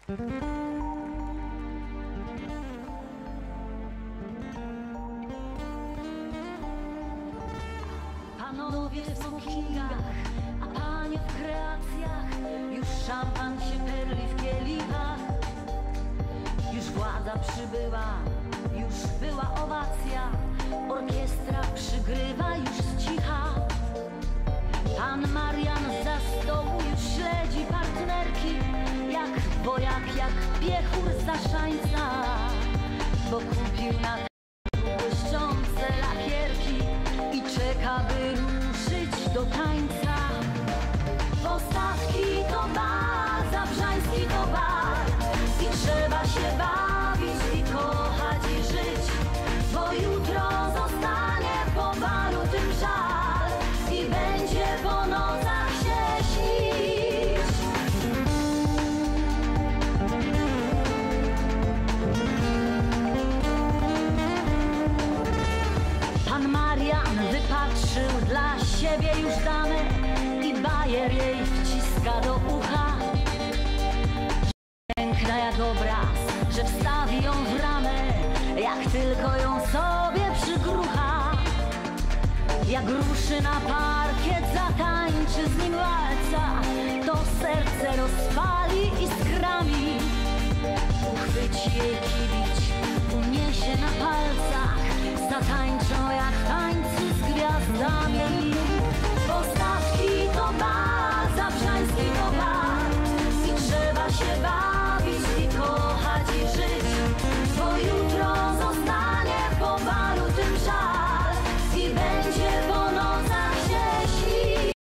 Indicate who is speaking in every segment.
Speaker 1: Panowie w smokingach, a panie w kreacjach, już szampan się perli w kielichach. Już władza przybyła, już była owacja, orkiestra przygrywa już z cicha. Pan Marian za stołu już śledzi partnerki, jak wojak, jak piechur za szańca, bo kupił na błyszczące lakierki i czeka, by ruszyć do tańca. Postawki to bar, Zabrzański to bar i trzeba się bawić i kochać i żyć, bo jutro zostanie po balu tym żal i będzie po nocach się śnić. Pan Marian wypatrzył dla siebie już damę i bajer jej wciska do ucha. Piękna jak obraz, że wstawi ją w ramę, jak tylko ją sobie przygrucha. Jak ruszy na parkiet, zatańczy z nim walca, to serce rozpali iskrami. Uchwyci jej kibić, uniesie na palcach, zatańczą jak w tańcu z gwiazdami. Postawki to bar, Zabrzański to bar i trzeba się bawić i kochać i żyć, bo jutro zostanie po balu tym żal i będzie po nocach się śnić.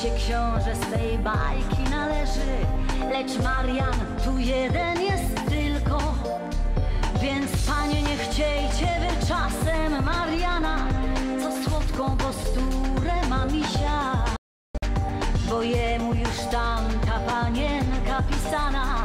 Speaker 1: Się książę z tej bajki należy, lecz Marian tu jeden jest tylko. Więc panie, nie chciejcie wy czasem Mariana, co słodką posturę ma misia, bo jemu już tamta panienka pisana